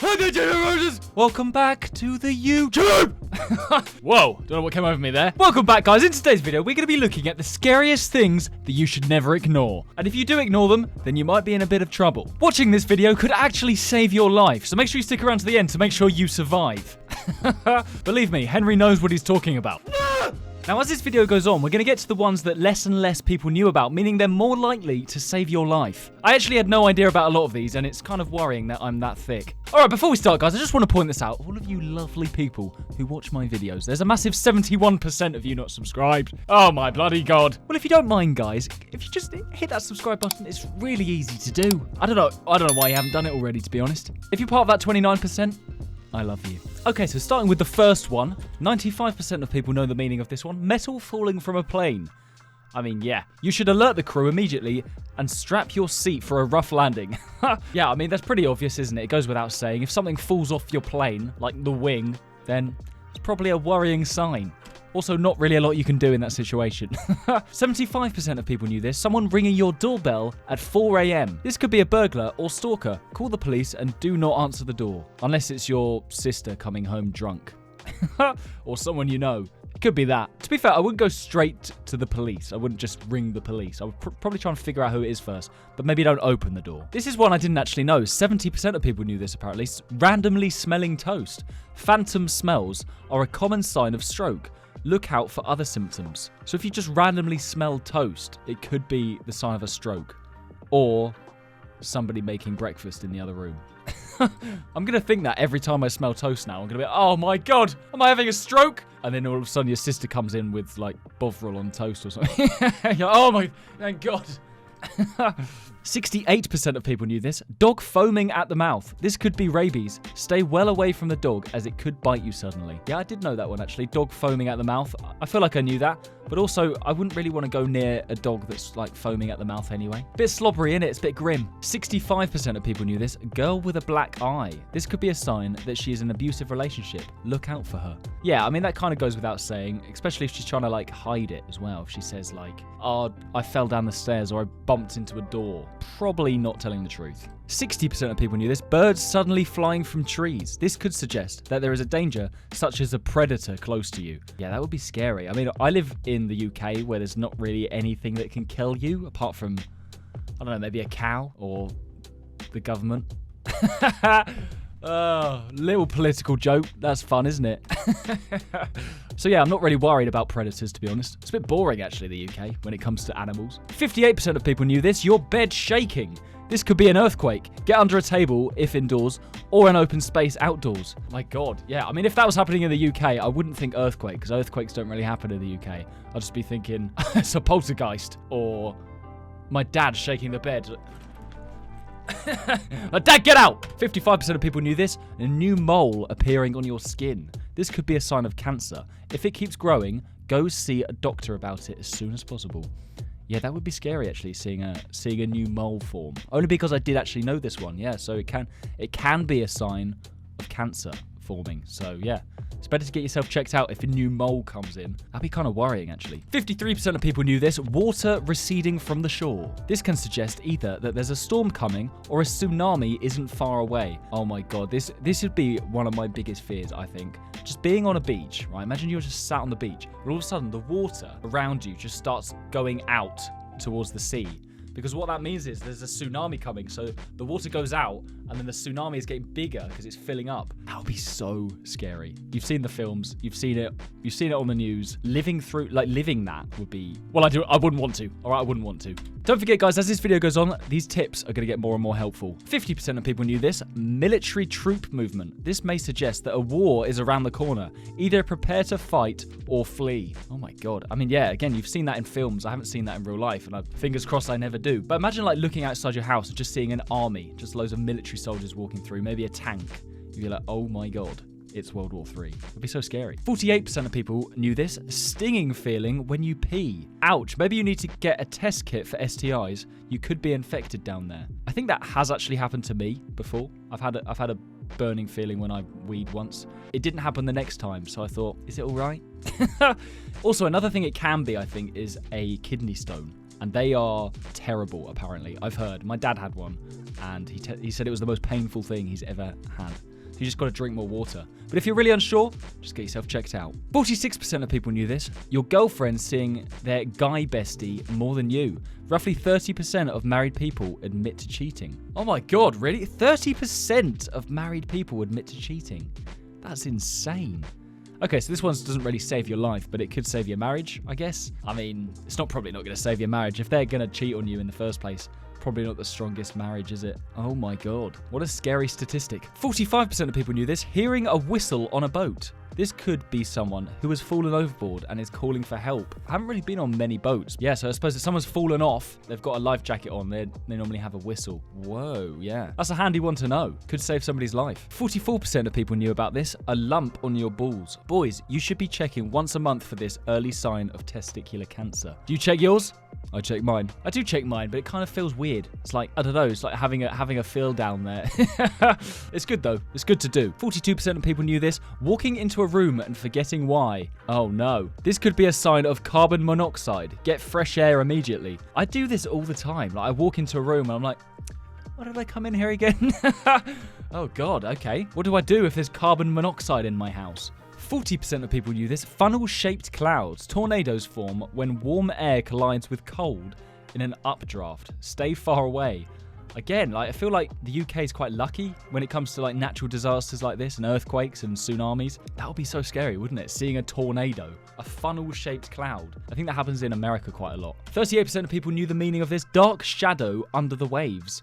Hi there, generators! Welcome back to the YouTube! Whoa, don't know what came over me there. Welcome back, guys. In today's video, we're going to be looking at the scariest things that you should never ignore. And if you do ignore them, then you might be in a bit of trouble. Watching this video could actually save your life, so make sure you stick around to the end to make sure you survive. Believe me, Henry knows what he's talking about. Now, as this video goes on, we're going to get to the ones that less and less people knew about, meaning they're more likely to save your life. I actually had no idea about a lot of these, and it's kind of worrying that I'm that thick. Alright, before we start, guys, I just want to point this out. All of you lovely people who watch my videos, there's a massive 71% of you not subscribed. Oh my bloody god. Well, if you don't mind, guys, if you just hit that subscribe button, it's really easy to do. I don't know why you haven't done it already, to be honest. If you're part of that 29%, I love you. Okay, so starting with the first one, 95% of people know the meaning of this one. Metal falling from a plane. I mean, yeah. You should alert the crew immediately and strap your seat for a rough landing. Yeah, I mean, that's pretty obvious, isn't it? It goes without saying. If something falls off your plane, like the wing, then it's probably a worrying sign. Also, not really a lot you can do in that situation. 75% of people knew this. Someone ringing your doorbell at 4 a.m. This could be a burglar or stalker. Call the police and do not answer the door. Unless it's your sister coming home drunk. Or someone you know. It could be that. To be fair, I wouldn't go straight to the police. I wouldn't just ring the police. I would probably try and figure out who it is first. But maybe don't open the door. This is one I didn't actually know. 70% of people knew this, apparently. Randomly smelling toast. Phantom smells are a common sign of stroke. Look out for other symptoms. So if you just randomly smell toast, it could be the sign of a stroke. Or somebody making breakfast in the other room. I'm going to think that every time I smell toast now. I'm going to be, oh my god, am I having a stroke? And then all of a sudden your sister comes in with like Bovril on toast or something. You're like, oh my, thank god. 68% of people knew this. Dog foaming at the mouth. This could be rabies. Stay well away from the dog as it could bite you suddenly. Yeah, I did know that one actually. Dog foaming at the mouth. I feel like I knew that. But also, I wouldn't really want to go near a dog that's like foaming at the mouth anyway. Bit slobbery, innit? It's a bit grim. 65% of people knew this. Girl with a black eye. This could be a sign that she is in an abusive relationship. Look out for her. Yeah, I mean, that kind of goes without saying, especially if she's trying to like hide it as well. If she says like, oh, I fell down the stairs or I bumped into a door. Probably not telling the truth. 60% of people knew this. Birds suddenly flying from trees. This could suggest that there is a danger, such as a predator close to you. Yeah, that would be scary. I mean, I live in the UK where there's not really anything that can kill you, apart from, I don't know, maybe a cow or the government. Oh, little political joke. That's fun, isn't it? So yeah, I'm not really worried about predators, to be honest. It's a bit boring, actually, the UK, when it comes to animals. 58% of people knew this. Your bed shaking. This could be an earthquake. Get under a table, if indoors, or an open space outdoors. My god, yeah. I mean, if that was happening in the UK, I wouldn't think earthquake, because earthquakes don't really happen in the UK. I'd just be thinking, it's a poltergeist, or my dad shaking the bed. Dad, get out! 55% of people knew this. A new mole appearing on your skin. This could be a sign of cancer. If it keeps growing, go see a doctor about it as soon as possible. Yeah, that would be scary, actually, seeing a new mole form. Only because I did actually know this one. Yeah, so it can be a sign of cancer forming. So yeah, it's better to get yourself checked out if a new mole comes in. That'd be kind of worrying, actually. 53% of people knew this. Water receding from the shore. This can suggest either that there's a storm coming or a tsunami isn't far away. Oh my god, this would be one of my biggest fears, I think. Just being on a beach, right? Imagine you're just sat on the beach, and all of a sudden the water around you just starts going out towards the sea. Because what that means is there's a tsunami coming, so the water goes out, and then the tsunami is getting bigger because it's filling up. That would be so scary. You've seen the films, you've seen it on the news. Living that would be, well, I wouldn't want to. All right, I wouldn't want to. Don't forget, guys, as this video goes on, these tips are going to get more and more helpful. 50% of people knew this. Military troop movement. This may suggest that a war is around the corner. Either prepare to fight or flee. Oh my god. I mean, yeah, again, you've seen that in films. I haven't seen that in real life, and fingers crossed I never do. But imagine like looking outside your house and just seeing an army, just loads of military soldiers walking through, maybe a tank. You'd be like, oh my god. It's World War III. It'd be so scary. 48% of people knew this. Stinging feeling when you pee. Ouch. Maybe you need to get a test kit for STIs. You could be infected down there. I think that has actually happened to me before. I've had a burning feeling when I weed once. It didn't happen the next time, so I thought, is it all right? Also, another thing it can be, I think, is a kidney stone. And they are terrible, apparently. I've heard. My dad had one, and he said it was the most painful thing he's ever had. You just got to drink more water. But if you're really unsure, just get yourself checked out. 46% of people knew this. Your girlfriend seeing their guy bestie more than you. Roughly 30% of married people admit to cheating. Oh my God, really? 30% of married people admit to cheating. That's insane. Okay, so this one doesn't really save your life, but it could save your marriage, I guess. I mean, it's probably not going to save your marriage. If they're going to cheat on you in the first place, probably not the strongest marriage, is it? Oh my God. What a scary statistic. 45% of people knew this. Hearing a whistle on a boat. This could be someone who has fallen overboard and is calling for help. I haven't really been on many boats. Yeah, so I suppose if someone's fallen off, they've got a life jacket on, they normally have a whistle. Whoa, yeah. That's a handy one to know. Could save somebody's life. 44% of people knew about this. A lump on your balls. Boys, you should be checking once a month for this early sign of testicular cancer. Do you check yours? I check mine. I do check mine, but it kind of feels weird. It's like, I don't know, it's like having a feel down there. It's good though. It's good to do. 42% of people knew this. Walking into a room and forgetting why. Oh no. This could be a sign of carbon monoxide. Get fresh air immediately. I do this all the time. Like I walk into a room and I'm like, why did I come in here again? Oh God, okay. What do I do if there's carbon monoxide in my house? 40% of people knew this. Funnel-shaped clouds. Tornadoes form when warm air collides with cold in an updraft. Stay far away. Again, I feel like the UK is quite lucky when it comes to like natural disasters like this and earthquakes and tsunamis. That would be so scary, wouldn't it? Seeing a tornado, a funnel-shaped cloud. I think that happens in America quite a lot. 38% of people knew the meaning of this. Dark shadow under the waves.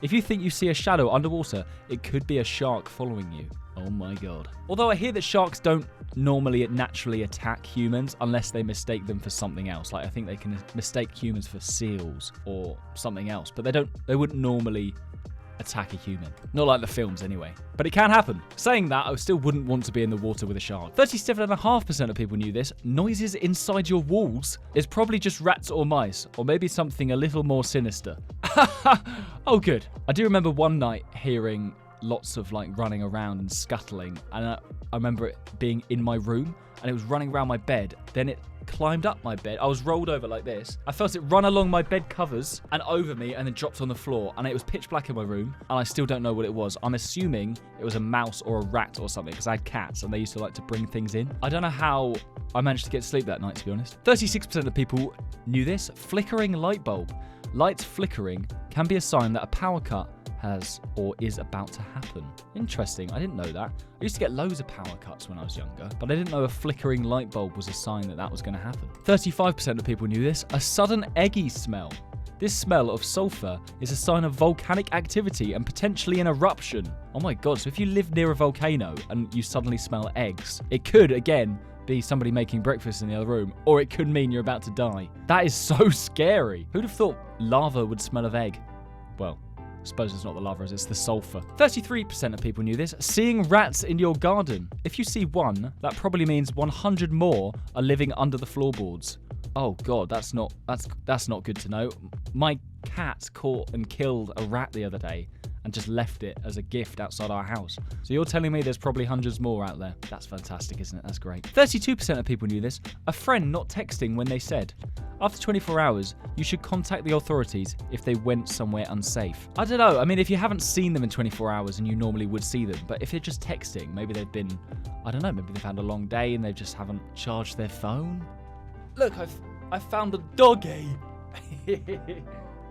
If you think you see a shadow underwater, it could be a shark following you. Oh my God. Although I hear that sharks don't normally naturally attack humans unless they mistake them for something else. Like I think they can mistake humans for seals or something else, but they wouldn't normally attack a human. Not like the films anyway. But it can happen. Saying that, I still wouldn't want to be in the water with a shark. 37.5% of people knew this. Noises inside your walls is probably just rats or mice, or maybe something a little more sinister. Oh good. I do remember one night hearing lots of like running around and scuttling, and I remember it being in my room and it was running around my bed. Then it climbed up my bed. I was rolled over like this. I felt it run along my bed covers and over me and then dropped on the floor, and it was pitch black in my room and I still don't know what it was. I'm assuming it was a mouse or a rat or something because I had cats and they used to like to bring things in. I don't know how I managed to get to sleep that night, to be honest. 36% of people knew this. Flickering light bulb. Lights flickering can be a sign that a power cut has or is about to happen. Interesting, I didn't know that. I used to get loads of power cuts when I was younger, but I didn't know a flickering light bulb was a sign that that was going to happen. 35% of people knew this. A sudden eggy smell. This smell of sulfur is a sign of volcanic activity and potentially an eruption. Oh my God, so if you live near a volcano and you suddenly smell eggs, it could, again, be somebody making breakfast in the other room, or it could mean you're about to die. That is so scary. Who'd have thought lava would smell of egg? Well, I suppose it's not the lava, it's the sulfur. 33% of people knew this. Seeing rats in your garden. If you see one, that probably means 100 more are living under the floorboards. Oh God, that's not good to know. My cat caught and killed a rat the other day and just left it as a gift outside our house. So you're telling me there's probably hundreds more out there. That's fantastic, isn't it? That's great. 32% of people knew this. A friend not texting when they said, after 24 hours, you should contact the authorities if they went somewhere unsafe. I don't know. I mean, if you haven't seen them in 24 hours and you normally would see them, but if they're just texting, maybe they've been, I don't know, maybe they've had a long day and they just haven't charged their phone. Look, I've found a doggy.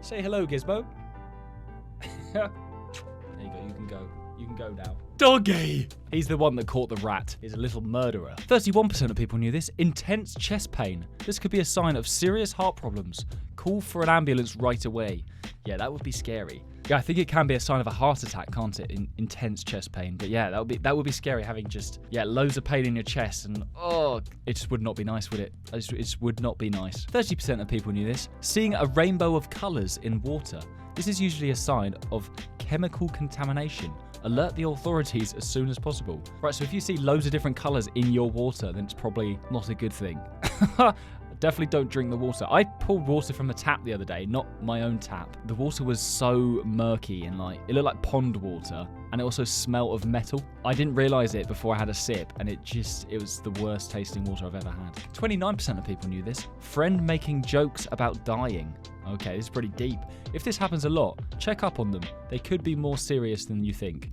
Say hello, Gizmo. There you go, you can go now. Doggy! He's the one that caught the rat. He's a little murderer. 31% of people knew this. Intense chest pain. This could be a sign of serious heart problems. Call for an ambulance right away. Yeah, that would be scary. Yeah, I think it can be a sign of a heart attack, can't it? Intense chest pain. But yeah, that would be scary, having just, loads of pain in your chest, and it just would not be nice, would it? It just would not be nice. 30% of people knew this. Seeing a rainbow of colours in water. This is usually a sign of chemical contamination. Alert the authorities as soon as possible. Right, so if you see loads of different colours in your water, then it's probably not a good thing. Definitely don't drink the water. I pulled water from the tap the other day, not my own tap. The water was so murky and it looked like pond water, and it also smelled of metal. I didn't realise it before I had a sip, and it was the worst tasting water I've ever had. 29% of people knew this. Friend making jokes about dying. Okay, this is pretty deep. If this happens a lot, check up on them. They could be more serious than you think.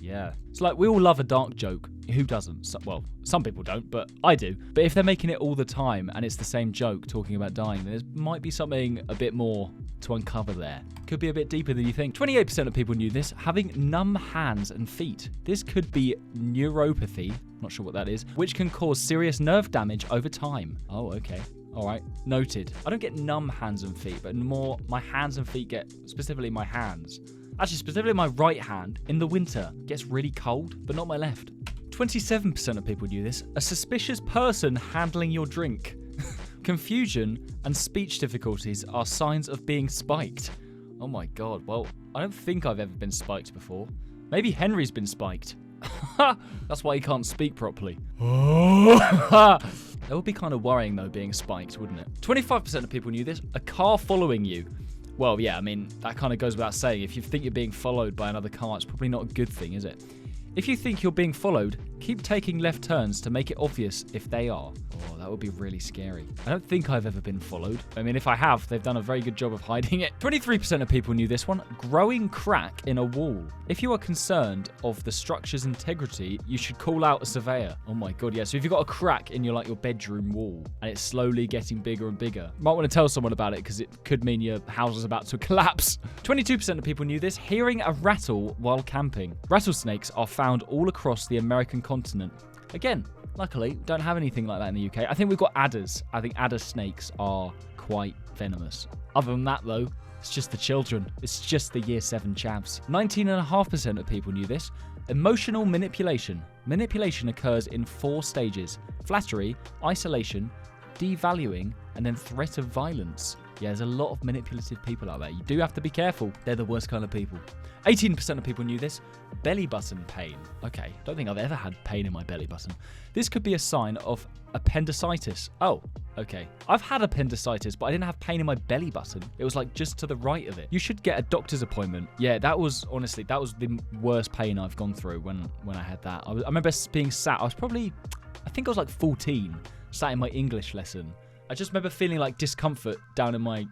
Yeah. It's like we all love a dark joke. Who doesn't? Well, some people don't, but I do. But if they're making it all the time and it's the same joke talking about dying, then there might be something a bit more to uncover there. Could be a bit deeper than you think. 28% of people knew this. Having numb hands and feet. This could be neuropathy, not sure what that is, which can cause serious nerve damage over time. Oh, okay. All right, noted. I don't get numb hands and feet, but more my hands and feet get, specifically my hands. Actually, specifically my right hand in the winter gets really cold, but not my left. 27% of people knew this. A suspicious person handling your drink. Confusion and speech difficulties are signs of being spiked. Oh my God, well, I don't think I've ever been spiked before. Maybe Henry's been spiked. That's why he can't speak properly. That would be kind of worrying though, being spiked, wouldn't it? 25% of people knew this. A car following you. Well, yeah, I mean, that kind of goes without saying. If you think you're being followed by another car, it's probably not a good thing, is it? If you think you're being followed, keep taking left turns to make it obvious if they are. Oh, that would be really scary. I don't think I've ever been followed. I mean, if I have, they've done a very good job of hiding it. 23% of people knew this one. Growing crack in a wall. If you are concerned of the structure's integrity, you should call out a surveyor. Oh my God, yeah. So if you've got a crack in your bedroom wall and it's slowly getting bigger and bigger, you might want to tell someone about it because it could mean your house is about to collapse. 22% of people knew this. Hearing a rattle while camping. Rattlesnakes are found all across the American continent. Again, luckily, don't have anything like that in the UK. I think we've got adders. I think adder snakes are quite venomous. Other than that, though, it's just the children. It's just the year 7 chavs. 19.5% of people knew this. Emotional manipulation. Manipulation occurs in 4 stages. Flattery, isolation, devaluing, and then threat of violence. Yeah, there's a lot of manipulative people out there. You do have to be careful. They're the worst kind of people. 18% of people knew this. Belly button pain. Okay, don't think I've ever had pain in my belly button. This could be a sign of appendicitis. Oh, okay. I've had appendicitis, but I didn't have pain in my belly button. It was like just to the right of it. You should get a doctor's appointment. Yeah, that was the worst pain I've gone through when I had that. I remember being sat. I think I was like 14, sat in my English lesson. I just remember feeling like discomfort down in my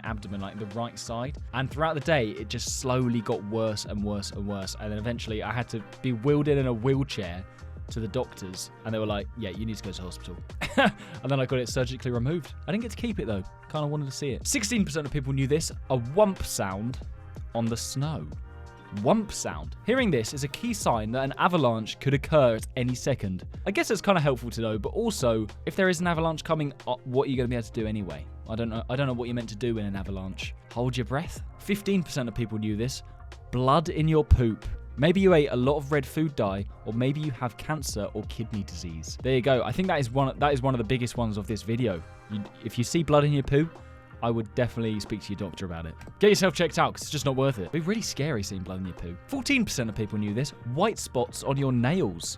abdomen, like the right side. And throughout the day, it just slowly got worse and worse and worse. And then eventually I had to be wheeled in a wheelchair to the doctors. And they were like, yeah, you need to go to hospital. And then I got it surgically removed. I didn't get to keep it though. Kind of wanted to see it. 16% of people knew this. A whump sound on the snow. Whump sound. Hearing this is a key sign that an avalanche could occur at any second. I guess it's kind of helpful to know, but also, if there is an avalanche coming, what are you going to be able to do anyway? I don't know what you're meant to do in an avalanche. Hold your breath. 15% of people knew this. Blood in your poop. Maybe you ate a lot of red food dye, or maybe you have cancer or kidney disease. There you go. I think that is one of the biggest ones of this video. If you see blood in your poo, I would definitely speak to your doctor about it. Get yourself checked out because it's just not worth it. It'd be really scary seeing blood in your poo. 14% of people knew this. White spots on your nails.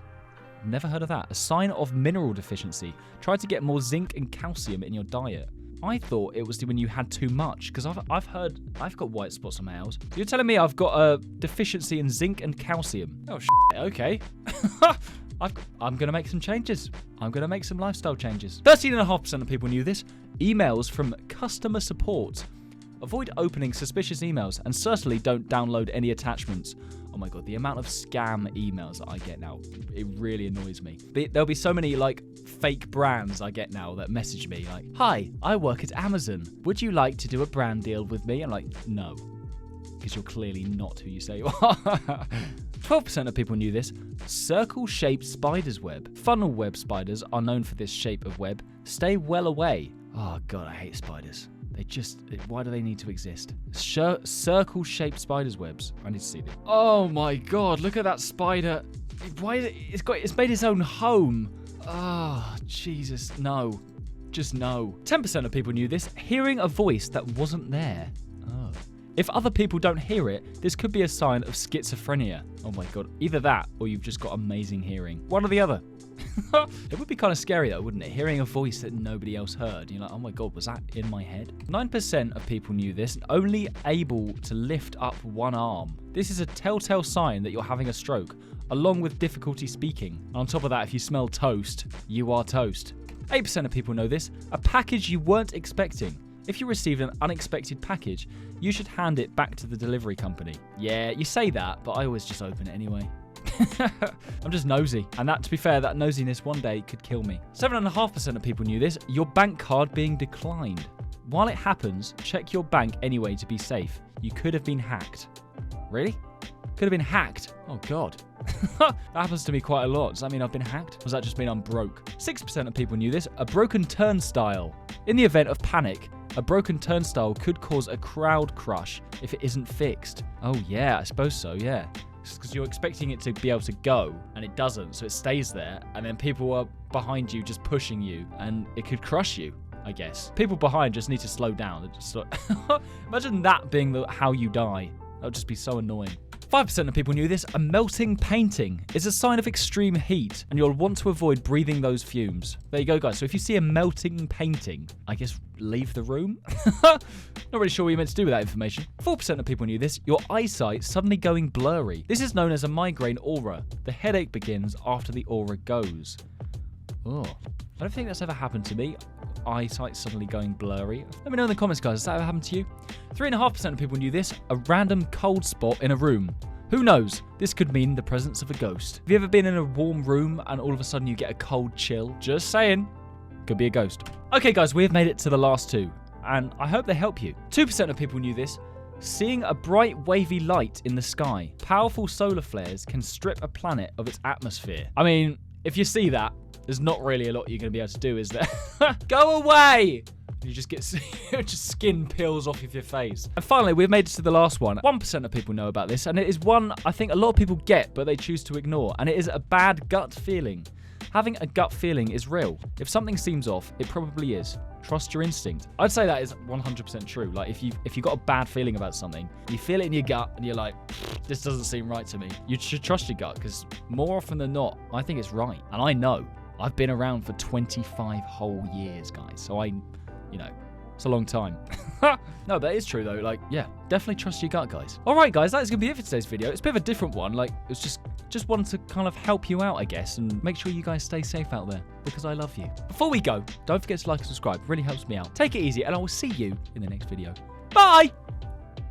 Never heard of that. A sign of mineral deficiency. Try to get more zinc and calcium in your diet. I thought it was when you had too much because I've heard I've got white spots on my nails. You're telling me I've got a deficiency in zinc and calcium? Oh, okay. I'm going to make some changes. I'm going to make some lifestyle changes. 13.5% of people knew this. Emails from customer support. Avoid opening suspicious emails and certainly don't download any attachments. Oh my God, the amount of scam emails that I get now, it really annoys me. There'll be so many fake brands I get now that message me like, hi, I work at Amazon. Would you like to do a brand deal with me? I'm like, no, because you're clearly not who you say you are. 12% of people knew this. Circle-shaped spider's web. Funnel web spiders are known for this shape of web. Stay well away. Oh God, I hate spiders. Why do they need to exist? Circle-shaped spider's webs. I need to see them. Oh my God, look at that spider. Why is it's made its own home. Oh, Jesus, no. Just no. 10% of people knew this. Hearing a voice that wasn't there. Oh. If other people don't hear it, this could be a sign of schizophrenia. Oh my God. Either that or you've just got amazing hearing. One or the other. It would be kind of scary though, wouldn't it? Hearing a voice that nobody else heard. You're like, oh my God, was that in my head? 9% of people knew this. Only able to lift up one arm. This is a telltale sign that you're having a stroke, along with difficulty speaking. And on top of that, if you smell toast, you are toast. 8% of people know this. A package you weren't expecting. If you received an unexpected package, you should hand it back to the delivery company. Yeah, you say that, but I always just open it anyway. I'm just nosy. And that, to be fair, that nosiness one day could kill me. 7.5% of people knew this. Your bank card being declined. While it happens, check your bank anyway to be safe. You could have been hacked. Really? Could have been hacked. Oh, God. That happens to me quite a lot. Does that mean I've been hacked? Or does that just mean I'm broke? 6% of people knew this. A broken turnstile. In the event of panic, a broken turnstile could cause a crowd crush if it isn't fixed. Oh, yeah, I suppose so, yeah. Because you're expecting it to be able to go, and it doesn't, so it stays there, and then people are behind you just pushing you, and it could crush you, I guess. People behind just need to slow down. Imagine that being how you die. That would just be so annoying. 5% of people knew this. A melting painting is a sign of extreme heat, and you'll want to avoid breathing those fumes. There you go, guys. So if you see a melting painting, I guess leave the room. Not really sure what you're meant to do with that information. 4% of people knew this. Your eyesight suddenly going blurry. This is known as a migraine aura. The headache begins after the aura goes. Oh, I don't think that's ever happened to me. Eyesight suddenly going blurry. Let me know in the comments, guys. Has that ever happened to you? 3.5% of people knew this. A random cold spot in a room. Who knows? This could mean the presence of a ghost. Have you ever been in a warm room and all of a sudden you get a cold chill? Just saying. Could be a ghost. Okay, guys, we have made it to the last two, and I hope they help you. 2% of people knew this. Seeing a bright wavy light in the sky. Powerful solar flares can strip a planet of its atmosphere. I mean, if you see that, there's not really a lot you're going to be able to do, is there? Go away! You just get just skin peels off of your face. And finally, we've made it to the last one. 1% of people know about this, and it is one I think a lot of people get, but they choose to ignore, and it is a bad gut feeling. Having a gut feeling is real. If something seems off, it probably is. Trust your instinct. I'd say that is 100% true. Like, if you've got a bad feeling about something, you feel it in your gut, and you're like, this doesn't seem right to me. You should trust your gut, because more often than not, I think it's right. And I know. I've been around for 25 whole years, guys. So it's a long time. No, but it is true, though. Like, yeah, definitely trust your gut, guys. All right, guys, that is going to be it for today's video. It's a bit of a different one. Like, it's just wanted to kind of help you out, I guess, and make sure you guys stay safe out there, because I love you. Before we go, don't forget to like and subscribe. It really helps me out. Take it easy, and I will see you in the next video. Bye!